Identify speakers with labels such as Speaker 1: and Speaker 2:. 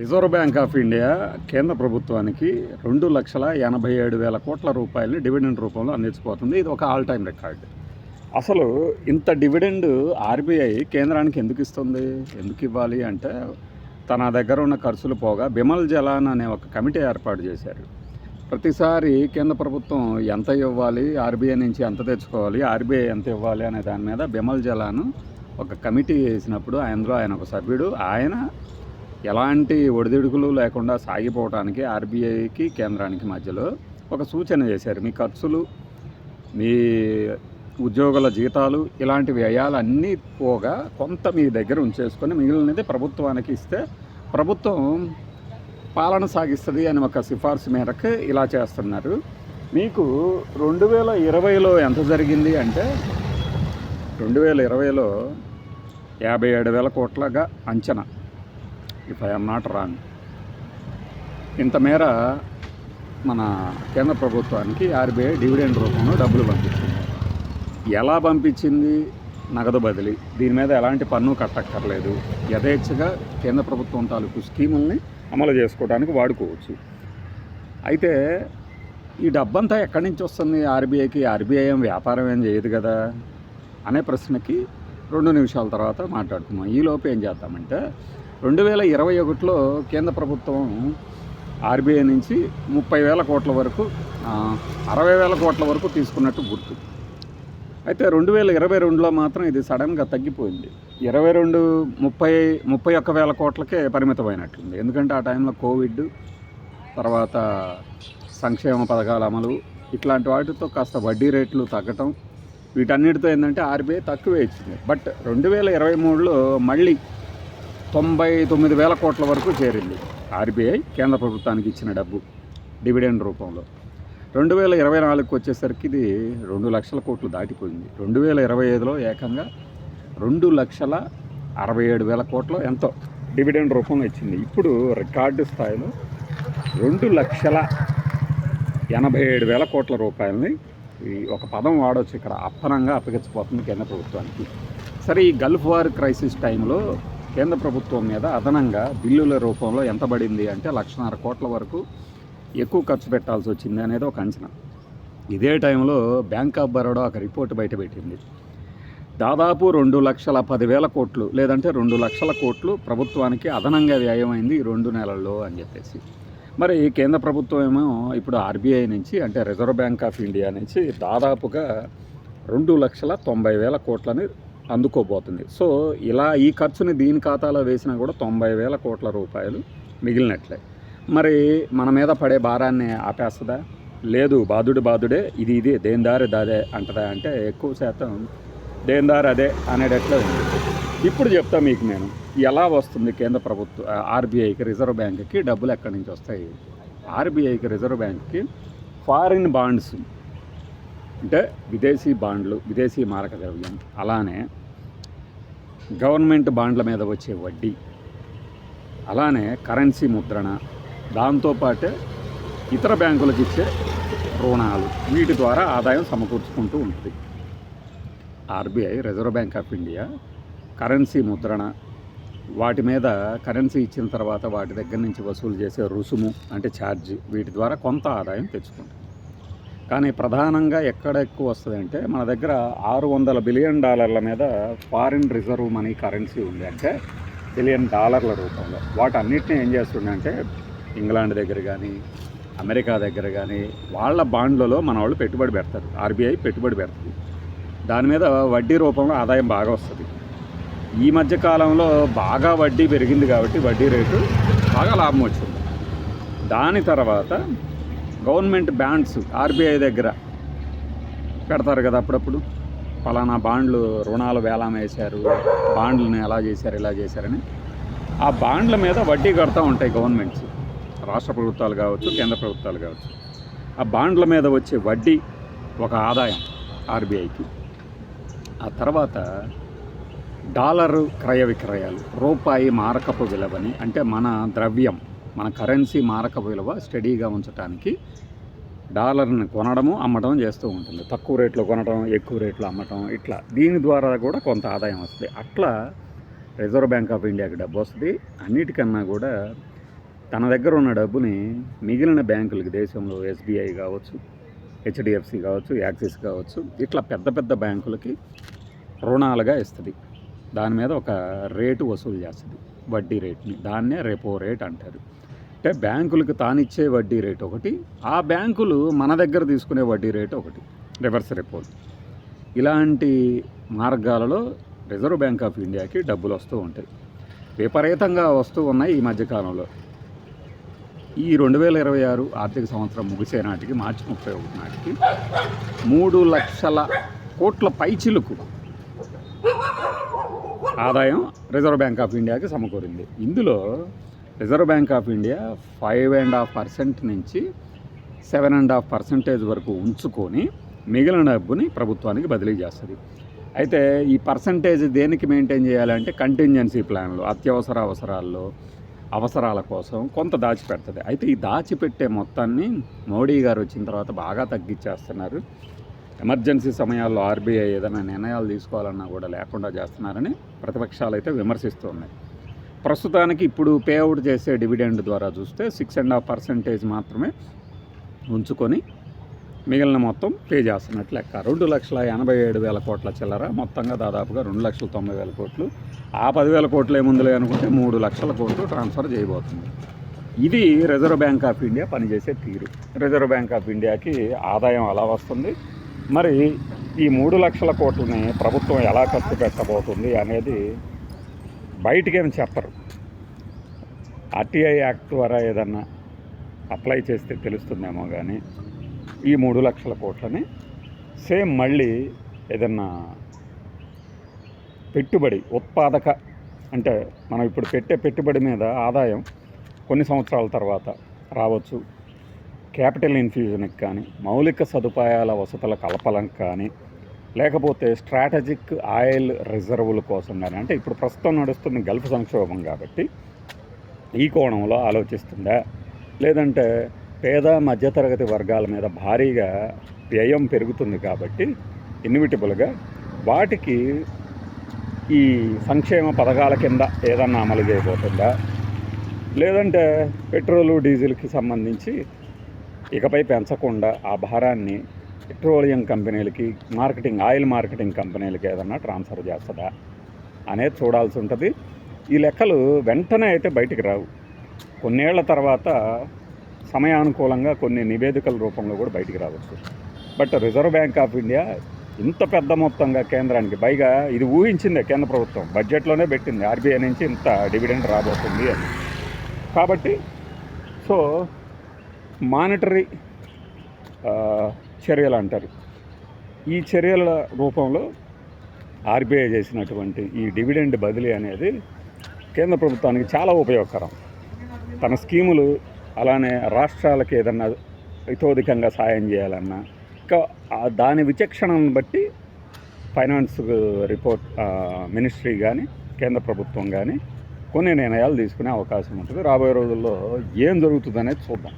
Speaker 1: Reserve bank of India కేంద్ర ప్రభుత్వానికి 2,87,000 కోట్ల రూపాయలని డివిడెండ్ రూపంలో అందించబోతుంది. ఇది ఒక ఆల్ టైమ్ రికార్డ్. అసలు ఇంత డివిడెండ్ ఆర్బీఐ కేంద్రానికి ఎందుకు ఇస్తుంది, ఎందుకు ఇవ్వాలి అంటే తన దగ్గర ఉన్న ఖర్చులు పోగా బిమల్ జలాన్ అనే ఒక కమిటీ ఏర్పాటు చేశారు. ప్రతిసారి కేంద్ర ప్రభుత్వం ఎంత ఇవ్వాలి, ఆర్బీఐ నుంచి ఎంత తెచ్చుకోవాలి, ఆర్బీఐ ఎంత ఇవ్వాలి అనే దాని మీద బిమల్ జలాన్ ఒక కమిటీ వేసినప్పుడు అందులో ఆయన ఒక సభ్యుడు. ఆయన ఎలాంటి ఒడిదుడుకులు లేకుండా సాగిపోవడానికి ఆర్బీఐకి కేంద్రానికి మధ్యలో ఒక సూచన చేశారు. మీ ఖర్చులు, మీ ఉద్యోగుల జీతాలు, ఇలాంటి వ్యయాలన్నీ పోగా కొంత మీ దగ్గర ఉంచేసుకొని మిగిలినది ప్రభుత్వానికి ఇస్తే ప్రభుత్వం పాలన సాగిస్తుంది అని ఒక సిఫార్సు మేరకు ఇలా చేస్తున్నారు. మీకు 2020లో ఎంత జరిగింది అంటే 2020లో 57,000 కోట్లగా అంచనా, ఇఫ్ ఐఎమ్ నాట్ రాంగ్. ఇంత మేర మన కేంద్ర ప్రభుత్వానికి ఆర్బీఐ డివిడెండ్ రూపంలో డబ్బులు పంపించింది. ఎలా పంపించింది? నగదు బదిలీ. దీని మీద ఎలాంటి పన్ను కట్టక్కర్లేదు. యథేచ్ఛగా కేంద్ర ప్రభుత్వం తాలూకు స్కీముల్ని అమలు చేసుకోవడానికి వాడుకోవచ్చు. అయితే ఈ డబ్బంతా ఎక్కడి నుంచి వస్తుంది ఆర్బీఐకి? ఆర్బీఐ ఏం వ్యాపారం ఏం చేయదు కదా అనే ప్రశ్నకి 2 నిమిషాల తర్వాత మాట్లాడుకుందాం. ఈలోపు ఏం చేద్దామంటే 2021లో కేంద్ర ప్రభుత్వం ఆర్బీఐ నుంచి 30,000 కోట్ల వరకు 60,000 కోట్ల వరకు తీసుకున్నట్టు గుర్తు. అయితే 2022లో మాత్రం ఇది సడన్గా తగ్గిపోయింది. 31,000 కోట్లకే పరిమితమైనట్లుంది. ఎందుకంటే ఆ టైంలో కోవిడ్, తర్వాత సంక్షేమ పథకాల అమలు, ఇట్లాంటి వాటితో కాస్త వడ్డీ రేట్లు తగ్గటం, వీటన్నిటితో ఏంటంటే ఆర్బీఐ తక్కువే ఇచ్చింది. బట్ 2023లో మళ్ళీ 99,000 కోట్ల వరకు చేరింది ఆర్బీఐ కేంద్ర ప్రభుత్వానికి ఇచ్చిన డబ్బు డివిడెండ్ రూపంలో. 2024కి వచ్చేసరికి ఇది 2 లక్షల కోట్లు దాటిపోయింది. 2025లో ఏకంగా 2,67,000 కోట్లు ఎంతో డివిడెండ్ రూపంలో ఇచ్చింది. ఇప్పుడు రికార్డు స్థాయిలో 2,87,000 కోట్ల రూపాయలని, ఈ ఒక పదం వాడవచ్చు ఇక్కడ, అప్పనంగా అప్పగించబోతుంది కేంద్ర ప్రభుత్వానికి. సరే, ఈ గల్ఫ్ వార్ క్రైసిస్ టైంలో కేంద్ర ప్రభుత్వం మీద అదనంగా బిల్లుల రూపంలో ఎంత పడింది అంటే 1,50,000 కోట్ల వరకు ఎక్కువ ఖర్చు పెట్టాల్సి వచ్చింది అనేది ఒక అంచనా. ఇదే టైంలో బ్యాంక్ ఆఫ్ బరోడా ఒక రిపోర్ట్ బయటపెట్టింది. దాదాపు 2,10,000 కోట్లు లేదంటే 2 లక్షల కోట్లు ప్రభుత్వానికి అదనంగా వ్యయమైంది ఈ 2 నెలల్లో అని చెప్పేసి. మరి కేంద్ర ప్రభుత్వం ఏమో ఇప్పుడు ఆర్బీఐ నుంచి, అంటే రిజర్వ్ బ్యాంక్ ఆఫ్ ఇండియా నుంచి దాదాపుగా 2,90,000 కోట్లని అందుకోబోతుంది. సో ఇలా ఈ ఖర్చుని దీని ఖాతాలో వేసినా కూడా 90,000 కోట్ల రూపాయలు మిగిలినట్లే. మరి మన మీద పడే భారాన్ని ఆపేస్తుందా? లేదు, బాధుడే, ఇది దేనిదారి దాదే అంటదా అంటే ఎక్కువ శాతం దేనిదారి అదే అనేటట్లే ఉంది. ఇప్పుడు చెప్తా మీకు నేను ఎలా వస్తుంది కేంద్ర ప్రభుత్వ ఆర్బీఐకి, రిజర్వ్ బ్యాంక్కి డబ్బులు ఎక్కడి నుంచి వస్తాయి. ఆర్బీఐకి, రిజర్వ్ బ్యాంక్కి ఫారిన్ బాండ్స్ అంటే విదేశీ బాండ్లు, విదేశీ మారక ద్రవ్యం, అలానే గవర్నమెంట్ బాండ్ల మీద వచ్చే వడ్డీ, అలానే కరెన్సీ ముద్రణ, దాంతోపాటే ఇతర బ్యాంకులకు ఇచ్చే రుణాలు, వీటి ద్వారా ఆదాయం సమకూర్చుకుంటూ ఉంటుంది. RBI, reserve bank of India currency ముద్రణ, వాటి మీద కరెన్సీ ఇచ్చిన తర్వాత వాటి దగ్గర నుంచి వసూలు చేసే రుసుము అంటే ఛార్జ్, వీటి ద్వారా కొంత ఆదాయం తెచ్చుకుంటుంది. కానీ ప్రధానంగా ఎక్కడ ఎక్కువ వస్తుంది అంటే మన దగ్గర $600 బిలియన్ మీద ఫారిన్ రిజర్వ్ మనీ కరెన్సీ ఉంది. అంటే $1 బిలియన్ రూపంలో. వాటన్నిటిని ఏం చేస్తుందంటే ఇంగ్లాండ్ దగ్గర కానీ, అమెరికా దగ్గర కానీ వాళ్ళ బాండ్లలో మన వాళ్ళు పెట్టుబడి పెడతారు. ఆర్బీఐ పెట్టుబడి పెడుతుంది. దాని మీద వడ్డీ రూపంలో ఆదాయం బాగా వస్తుంది. ఈ మధ్య కాలంలో బాగా వడ్డీ పెరిగింది కాబట్టి వడ్డీ రేటు బాగా లాభం వచ్చింది. దాని తర్వాత గవర్నమెంట్ బాండ్స్ ఆర్బీఐ దగ్గర పెడతారు కదా అప్పుడప్పుడు, ఫలానా బాండ్లు రుణాలు వేలం వేశారు, బాండ్లను ఎలా చేశారు ఇలా చేశారని. ఆ బాండ్ల మీద వడ్డీ కడతా ఉంటాయి గవర్నమెంట్స్, రాష్ట్ర ప్రభుత్వాలు కావచ్చు, కేంద్ర ప్రభుత్వాలు కావచ్చు. ఆ బాండ్ల మీద వచ్చే వడ్డీ ఒక ఆదాయం ఆర్బీఐకి. ఆ తర్వాత డాలరు క్రయ విక్రయాలు, రూపాయి మారకపు విలువని, అంటే మన ద్రవ్యం, మన కరెన్సీ మారకపు విలువ స్టడీగా ఉంచడానికి డాలర్ని కొనడము అమ్మడం చేస్తూ ఉంటుంది. తక్కువ రేట్లో కొనడం, ఎక్కువ రేట్లో అమ్మటం, ఇట్లా దీని ద్వారా కూడా కొంత ఆదాయం వస్తుంది. అట్లా రిజర్వ్ బ్యాంక్ ఆఫ్ ఇండియాకి డబ్బు వస్తుంది. అన్నిటికన్నా కూడా తన దగ్గర ఉన్న డబ్బుని మిగిలిన బ్యాంకులకి దేశంలో ఎస్బీఐ కావచ్చు, హెచ్డిఎఫ్సి కావచ్చు, యాక్సిస్ కావచ్చు, ఇట్లా పెద్ద పెద్ద బ్యాంకులకి రుణాలుగా ఇస్తుంది. దాని మీద ఒక రేటు వసూలు చేస్తుంది, వడ్డీ రేట్ని. దాన్నే రెపో రేట్ అంటారు. అంటే బ్యాంకులకు తానిచ్చే వడ్డీ రేటు ఒకటి, ఆ బ్యాంకులు మన దగ్గర తీసుకునే వడ్డీ రేటు ఒకటి, రివర్స్ రెపో. ఇలాంటి మార్గాలలో రిజర్వ్ బ్యాంక్ ఆఫ్ ఇండియాకి డబ్బులు వస్తూ ఉంటాయి. విపరీతంగా వస్తూ ఉన్నాయి ఈ మధ్యకాలంలో. ఈ 2026 ఆర్థిక సంవత్సరం ముగిసే నాటికి, మార్చి 31 నాటికి 3 లక్షల కోట్ల పైచిలుకు ఆదాయం రిజర్వ్ బ్యాంక్ ఆఫ్ ఇండియాకి సమకూరింది. ఇందులో రిజర్వ్ బ్యాంక్ ఆఫ్ ఇండియా 5.5% నుంచి 7.5% వరకు ఉంచుకొని మిగిలిన డబ్బుని ప్రభుత్వానికి బదిలీ చేస్తుంది. అయితే ఈ పర్సంటేజ్ దేనికి మెయింటైన్ చేయాలంటే కంటింజెన్సీ ప్లాన్లు, అత్యవసర అవసరాల కోసం కొంత దాచిపెడుతుంది. అయితే ఈ దాచిపెట్టే మొత్తాన్ని మోడీ గారు వచ్చిన తర్వాత బాగా తగ్గించేస్తున్నారు. ఎమర్జెన్సీ సమయాల్లో ఆర్బీఐ ఏదైనా నిర్ణయాలు తీసుకోవాలన్నా కూడా లేకుండా చేస్తున్నారని ప్రతిపక్షాలు అయితే విమర్శిస్తూ ఉన్నాయి. ప్రస్తుతానికి ఇప్పుడు పే అవుట్ చేసే డివిడెండ్ ద్వారా చూస్తే 6.5% మాత్రమే ఉంచుకొని మిగిలిన మొత్తం పే చేస్తున్నట్లు లెక్క. 2,87,000 కోట్ల చిల్లర, మొత్తంగా దాదాపుగా 2,90,000 కోట్లు. ఆ 10,000 కోట్లు ఏముందులే అనుకుంటే 3 లక్షల కోట్లు ట్రాన్స్ఫర్ చేయబోతుంది. ఇది రిజర్వ్ బ్యాంక్ ఆఫ్ ఇండియా పనిచేసే తీరు. రిజర్వ్ బ్యాంక్ ఆఫ్ ఇండియాకి ఆదాయం అలా వస్తుంది. మరి ఈ 3 లక్షల కోట్లని ప్రభుత్వం ఎలా ఖర్చు పెట్టబోతుంది అనేది బయటికేమి చెప్పరు. ఆర్టీఐ యాక్ట్ ద్వారా ఏదన్నా అప్లై చేస్తే తెలుస్తుందేమో కానీ ఈ 3 లక్షల కోట్లని సేమ్ మళ్ళీ ఏదన్నా పెట్టుబడి, ఉత్పాదక, అంటే మనం ఇప్పుడు పెట్టే పెట్టుబడి మీద ఆదాయం కొన్ని సంవత్సరాల తర్వాత రావచ్చు. క్యాపిటల్ ఇన్ఫ్యూజన్కి కానీ, మౌలిక సదుపాయాల వసతుల కల్పనకు కానీ, లేకపోతే స్ట్రాటజిక్ ఆయిల్ రిజర్వుల కోసం కానీ, అంటే ఇప్పుడు ప్రస్తుతం నడుస్తుంది గల్ఫ్ సంక్షోభం కాబట్టి ఈ కోణంలో ఆలోచిస్తుందా, లేదంటే పేద మధ్యతరగతి వర్గాల మీద భారీగా వ్యయం పెరుగుతుంది కాబట్టి ఇన్విటబుల్గా వాటికి ఈ సంక్షేమ పథకాల కింద ఏదన్నా అమలు చేయబోతుందా, లేదంటే పెట్రోలు డీజిల్కి సంబంధించి ఇకపై పెంచకుండా ఆ భారాన్ని పెట్రోలియం కంపెనీలకి, ఆయిల్ మార్కెటింగ్ కంపెనీలకి ఏదన్నా ట్రాన్స్ఫర్ చేస్తుందా అనేది చూడాల్సి ఉంటుంది. ఈ లెక్కలు వెంటనే అయితే బయటికి రావు. కొన్నేళ్ల తర్వాత సమయానుకూలంగా కొన్ని నివేదికల రూపంలో కూడా బయటికి రావచ్చు. But reserve bank of India ఇంత పెద్ద మొత్తంగా కేంద్రానికి, పైగా ఇది ఊహించిందే కేంద్ర ప్రభుత్వం, బడ్జెట్లోనే పెట్టింది ఆర్బీఐ నుంచి ఇంత డివిడెండ్ రాబోతుంది అని. కాబట్టి సో మానిటరీ చర్యలు అంటారు. ఈ చర్యల రూపంలో ఆర్బీఐ చేసినటువంటి ఈ డివిడెండ్ బదిలీ అనేది కేంద్ర ప్రభుత్వానికి చాలా ఉపయోగకరం. తన స్కీములు, అలానే రాష్ట్రాలకు ఏదన్నా ఇతోధికంగా సాయం చేయాలన్నా, ఇంకా దాని విచక్షణను బట్టి ఫైనాన్స్ మినిస్ట్రీ కానీ, కేంద్ర ప్రభుత్వం కానీ కొన్ని నిర్ణయాలు తీసుకునే అవకాశం ఉంటుంది. రాబోయే రోజుల్లో ఏం జరుగుతుందనేది చూద్దాం.